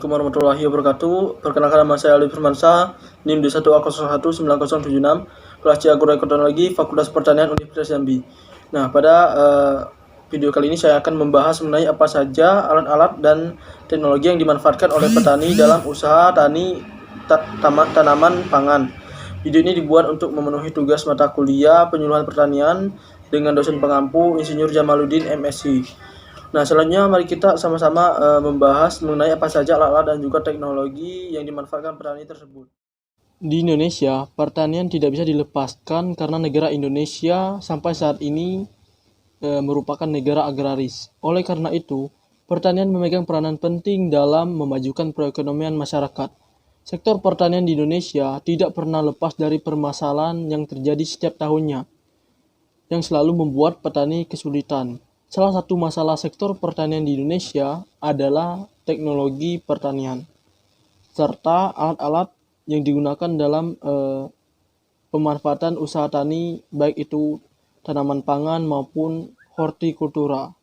Assalamualaikum warahmatullahi wabarakatuh. Perkenalkan, nama saya Ali Firmansyah, NIM D1A019076, kelas C Agroekonomi, Fakultas Pertanian Universitas Jambi. Nah, pada video kali ini saya akan membahas mengenai apa saja alat-alat dan teknologi yang dimanfaatkan oleh petani dalam usaha tanaman pangan. Video ini dibuat untuk memenuhi tugas mata kuliah penyuluhan pertanian dengan dosen pengampu Insinyur Jamaluddin MSc. Nah, selanjutnya mari kita sama-sama membahas mengenai apa saja alat-alat dan juga teknologi yang dimanfaatkan petani tersebut. Di Indonesia, pertanian tidak bisa dilepaskan karena negara Indonesia sampai saat ini merupakan negara agraris. Oleh karena itu, pertanian memegang peranan penting dalam memajukan perekonomian masyarakat. Sektor pertanian di Indonesia tidak pernah lepas dari permasalahan yang terjadi setiap tahunnya, yang selalu membuat petani kesulitan. Salah satu masalah sektor pertanian di Indonesia adalah teknologi pertanian, serta alat-alat yang digunakan dalam pemanfaatan usaha tani, baik itu tanaman pangan maupun hortikultura.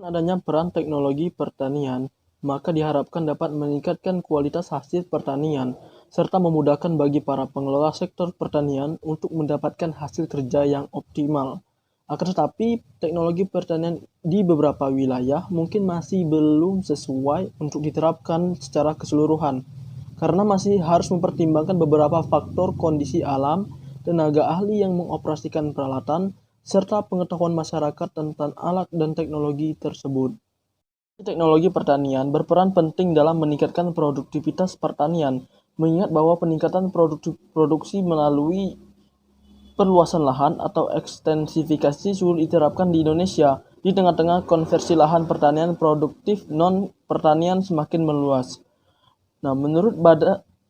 Adanya peran teknologi pertanian, maka diharapkan dapat meningkatkan kualitas hasil pertanian, serta memudahkan bagi para pengelola sektor pertanian untuk mendapatkan hasil kerja yang optimal. Akan tetapi, teknologi pertanian di beberapa wilayah mungkin masih belum sesuai untuk diterapkan secara keseluruhan, karena masih harus mempertimbangkan beberapa faktor kondisi alam, tenaga ahli yang mengoperasikan peralatan, serta pengetahuan masyarakat tentang alat dan teknologi tersebut. Teknologi pertanian berperan penting dalam meningkatkan produktivitas pertanian, mengingat bahwa peningkatan produksi melalui perluasan lahan atau ekstensifikasi sulit diterapkan di Indonesia di tengah-tengah konversi lahan pertanian produktif non-pertanian semakin meluas. Nah, menurut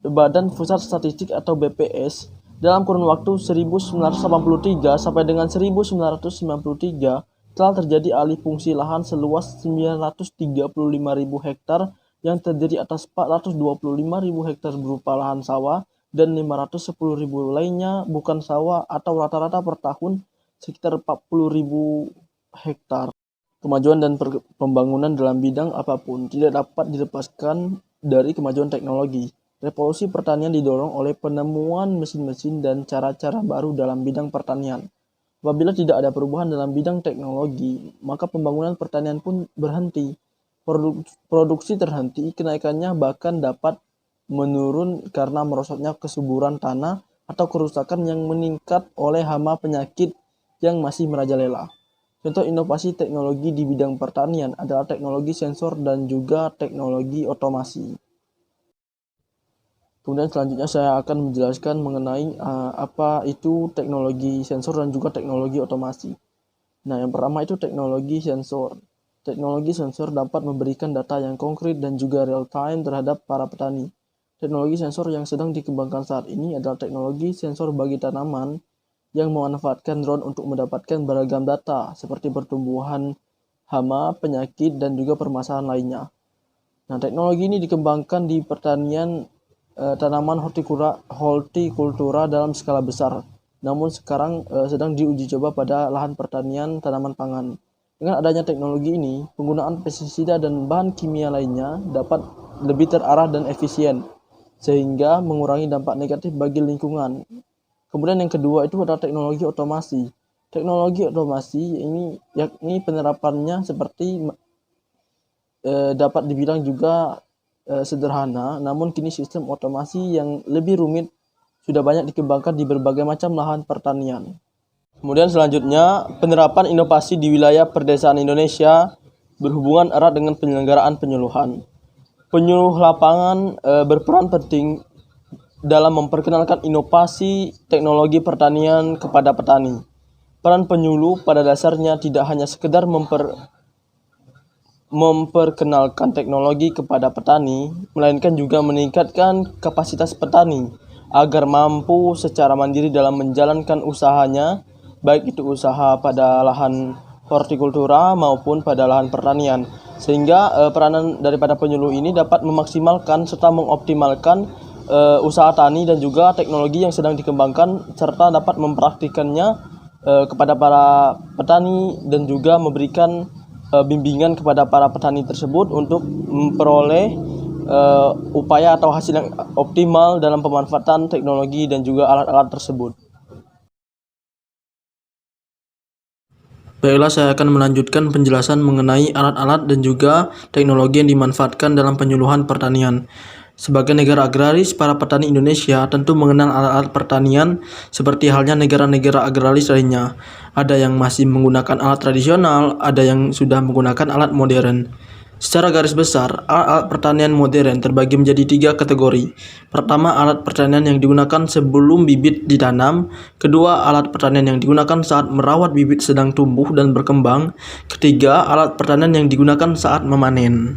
Badan Pusat Statistik atau BPS, dalam kurun waktu 1983 sampai dengan 1993 telah terjadi alih fungsi lahan seluas 935.000 hektar yang terdiri atas 425.000 hektar berupa lahan sawah dan 510.000 lainnya bukan sawah, atau rata-rata per tahun sekitar 40.000 hektar. Kemajuan dan pembangunan dalam bidang apapun tidak dapat dilepaskan dari kemajuan teknologi. Revolusi pertanian didorong oleh penemuan mesin-mesin dan cara-cara baru dalam bidang pertanian. Apabila tidak ada perubahan dalam bidang teknologi, maka pembangunan pertanian pun berhenti. Produksi terhenti, kenaikannya bahkan dapat menurun karena merosotnya kesuburan tanah atau kerusakan yang meningkat oleh hama penyakit yang masih merajalela. Contoh inovasi teknologi di bidang pertanian adalah teknologi sensor dan juga teknologi otomasi. Kemudian selanjutnya saya akan menjelaskan mengenai apa itu teknologi sensor dan juga teknologi otomasi. Nah, yang pertama itu teknologi sensor. Teknologi sensor dapat memberikan data yang konkret dan juga real time terhadap para petani. Teknologi sensor yang sedang dikembangkan saat ini adalah teknologi sensor bagi tanaman yang memanfaatkan drone untuk mendapatkan beragam data seperti pertumbuhan hama, penyakit, dan juga permasalahan lainnya. Nah, teknologi ini dikembangkan di pertanian tanaman hortikultura dalam skala besar, namun sekarang sedang diuji coba pada lahan pertanian tanaman pangan. Dengan adanya teknologi ini, penggunaan pestisida dan bahan kimia lainnya dapat lebih terarah dan efisien, sehingga mengurangi dampak negatif bagi lingkungan. Kemudian yang kedua itu adalah teknologi otomasi. Teknologi otomasi ini yakni penerapannya seperti dapat dibilang juga sederhana, namun kini sistem otomasi yang lebih rumit sudah banyak dikembangkan di berbagai macam lahan pertanian. Kemudian selanjutnya, penerapan inovasi di wilayah perdesaan Indonesia berhubungan erat dengan penyelenggaraan penyuluhan. Penyuluh lapangan berperan penting dalam memperkenalkan inovasi teknologi pertanian kepada petani. Peran penyuluh pada dasarnya tidak hanya sekedar memperkenalkan teknologi kepada petani, melainkan juga meningkatkan kapasitas petani agar mampu secara mandiri dalam menjalankan usahanya, baik itu usaha pada lahan hortikultura maupun pada lahan pertanian, sehingga peranan daripada penyuluh ini dapat memaksimalkan serta mengoptimalkan usaha tani dan juga teknologi yang sedang dikembangkan, serta dapat mempraktikannya kepada para petani dan juga memberikan bimbingan kepada para petani tersebut untuk memperoleh upaya atau hasil yang optimal dalam pemanfaatan teknologi dan juga alat-alat tersebut. Baiklah, saya akan melanjutkan penjelasan mengenai alat-alat dan juga teknologi yang dimanfaatkan dalam penyuluhan pertanian. Sebagai negara agraris, para petani Indonesia tentu mengenal alat-alat pertanian seperti halnya negara-negara agraris lainnya. Ada yang masih menggunakan alat tradisional, ada yang sudah menggunakan alat modern. Secara garis besar, alat pertanian modern terbagi menjadi 3 kategori. Pertama, alat pertanian yang digunakan sebelum bibit ditanam. Kedua, alat pertanian yang digunakan saat merawat bibit sedang tumbuh dan berkembang. Ketiga, alat pertanian yang digunakan saat memanen.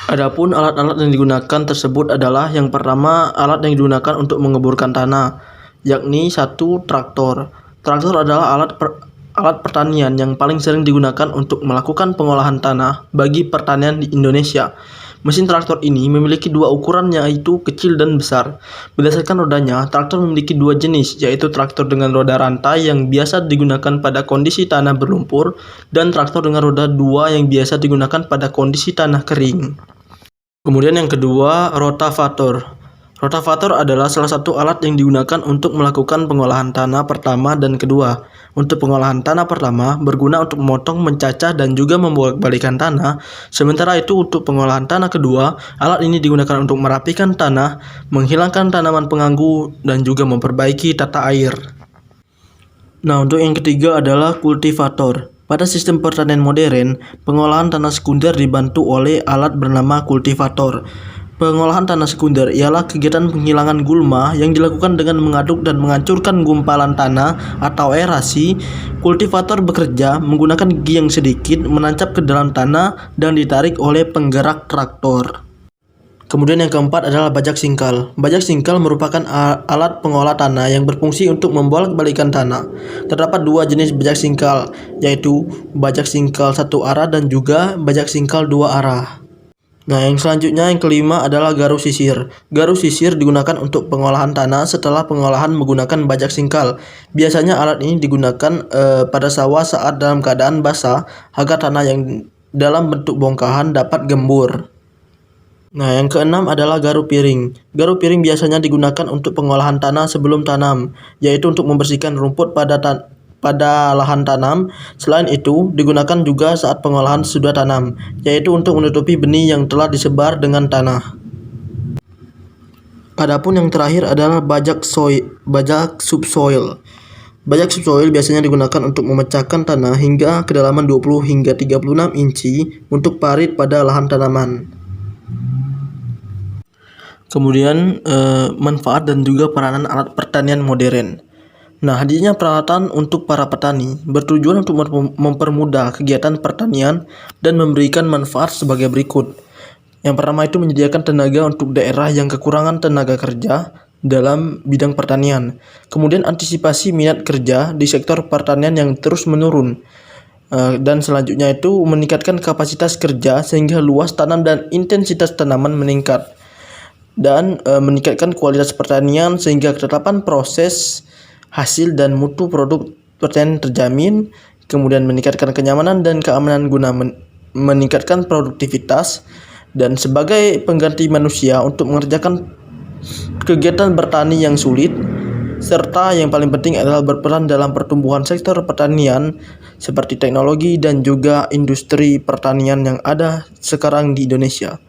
Adapun alat-alat yang digunakan tersebut adalah yang pertama, alat yang digunakan untuk mengeburkan tanah, yakni 1. Traktor. Traktor adalah alat pertanian yang paling sering digunakan untuk melakukan pengolahan tanah bagi pertanian di Indonesia. Mesin traktor ini memiliki 2 ukuran, yaitu kecil dan besar. Berdasarkan rodanya, traktor memiliki 2 jenis, yaitu traktor dengan roda rantai yang biasa digunakan pada kondisi tanah berlumpur dan traktor dengan roda 2 yang biasa digunakan pada kondisi tanah kering. Kemudian yang kedua, rotavator. Rotavator adalah salah satu alat yang digunakan untuk melakukan pengolahan tanah pertama dan kedua. Untuk pengolahan tanah pertama berguna untuk memotong, mencacah, dan juga membolak-balikan tanah. Sementara itu untuk pengolahan tanah kedua, alat ini digunakan untuk merapikan tanah, menghilangkan tanaman pengganggu, dan juga memperbaiki tata air. Nah, untuk yang ketiga adalah kultivator. Pada sistem pertanian modern, pengolahan tanah sekunder dibantu oleh alat bernama kultivator. Pengolahan tanah sekunder ialah kegiatan penghilangan gulma yang dilakukan dengan mengaduk dan menghancurkan gumpalan tanah atau aerasi. Kultivator bekerja menggunakan gigi yang sedikit menancap ke dalam tanah dan ditarik oleh penggerak traktor. Kemudian yang keempat adalah bajak singkal. Bajak singkal merupakan alat pengolah tanah yang berfungsi untuk membolak-balikan tanah. Terdapat 2 jenis bajak singkal, yaitu bajak singkal 1 arah dan juga bajak singkal 2 arah. Nah, yang selanjutnya yang kelima adalah garu sisir. Garu sisir digunakan untuk pengolahan tanah setelah pengolahan menggunakan bajak singkal. Biasanya alat ini digunakan pada sawah saat dalam keadaan basah agar tanah yang dalam bentuk bongkahan dapat gembur. Nah, yang keenam adalah garu piring. Garu piring biasanya digunakan untuk pengolahan tanah sebelum tanam, yaitu untuk membersihkan rumput pada lahan tanam. Selain itu, digunakan juga saat pengolahan sesudah tanam, yaitu untuk menutupi benih yang telah disebar dengan tanah. Adapun yang terakhir adalah bajak subsoil. Bajak subsoil biasanya digunakan untuk memecahkan tanah hingga kedalaman 20 hingga 36 inci untuk parit pada lahan tanaman. Kemudian manfaat dan juga peranan alat pertanian modern. Nah, hadirnya peralatan untuk para petani bertujuan untuk mempermudah kegiatan pertanian dan memberikan manfaat sebagai berikut. Yang pertama itu menyediakan tenaga untuk daerah yang kekurangan tenaga kerja dalam bidang pertanian. Kemudian antisipasi minat kerja di sektor pertanian yang terus menurun. Dan selanjutnya itu meningkatkan kapasitas kerja sehingga luas tanam dan intensitas tanaman meningkat. Dan meningkatkan kualitas pertanian sehingga ketetapan proses, hasil, dan mutu produk pertanian terjamin. Kemudian meningkatkan kenyamanan dan keamanan guna meningkatkan produktivitas. Dan sebagai pengganti manusia untuk mengerjakan kegiatan bertani yang sulit. Serta yang paling penting adalah berperan dalam pertumbuhan sektor pertanian seperti teknologi dan juga industri pertanian yang ada sekarang di Indonesia.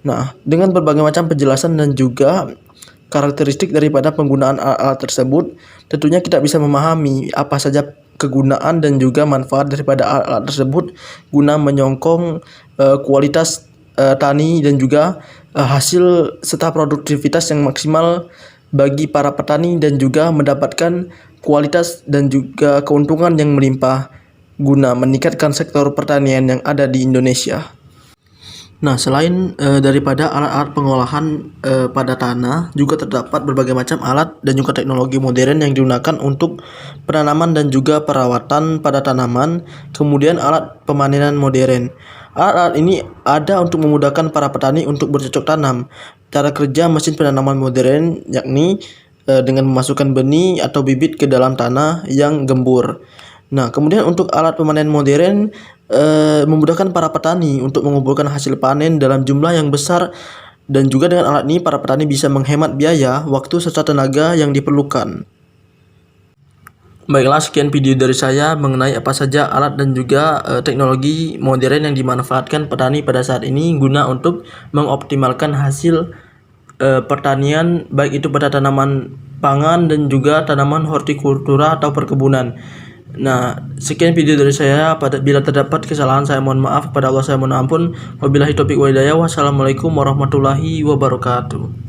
Nah, dengan berbagai macam penjelasan dan juga karakteristik daripada penggunaan alat-alat tersebut, tentunya kita bisa memahami apa saja kegunaan dan juga manfaat daripada alat-alat tersebut guna menyokong kualitas tani dan juga hasil serta produktivitas yang maksimal bagi para petani dan juga mendapatkan kualitas dan juga keuntungan yang melimpah guna meningkatkan sektor pertanian yang ada di Indonesia. Nah, selain daripada alat-alat pengolahan pada tanah, juga terdapat berbagai macam alat dan juga teknologi modern yang digunakan untuk penanaman dan juga perawatan pada tanaman. Kemudian alat pemanenan modern. Alat-alat ini ada untuk memudahkan para petani untuk bercocok tanam. Cara kerja mesin penanaman modern yakni dengan memasukkan benih atau bibit ke dalam tanah yang gembur. Nah, kemudian untuk alat pemanen modern memudahkan para petani untuk mengumpulkan hasil panen dalam jumlah yang besar, dan juga dengan alat ini para petani bisa menghemat biaya, waktu, serta tenaga yang diperlukan. Baiklah, sekian video dari saya mengenai apa saja alat dan juga teknologi modern yang dimanfaatkan petani pada saat ini guna untuk mengoptimalkan hasil pertanian, baik itu pada tanaman pangan dan juga tanaman hortikultura atau perkebunan. Nah, sekian video dari saya. Bila terdapat kesalahan, saya mohon maaf. Kepada Allah saya mohon ampun. Wabillahi taufiq wal hidayah. Wassalamualaikum warahmatullahi wabarakatuh.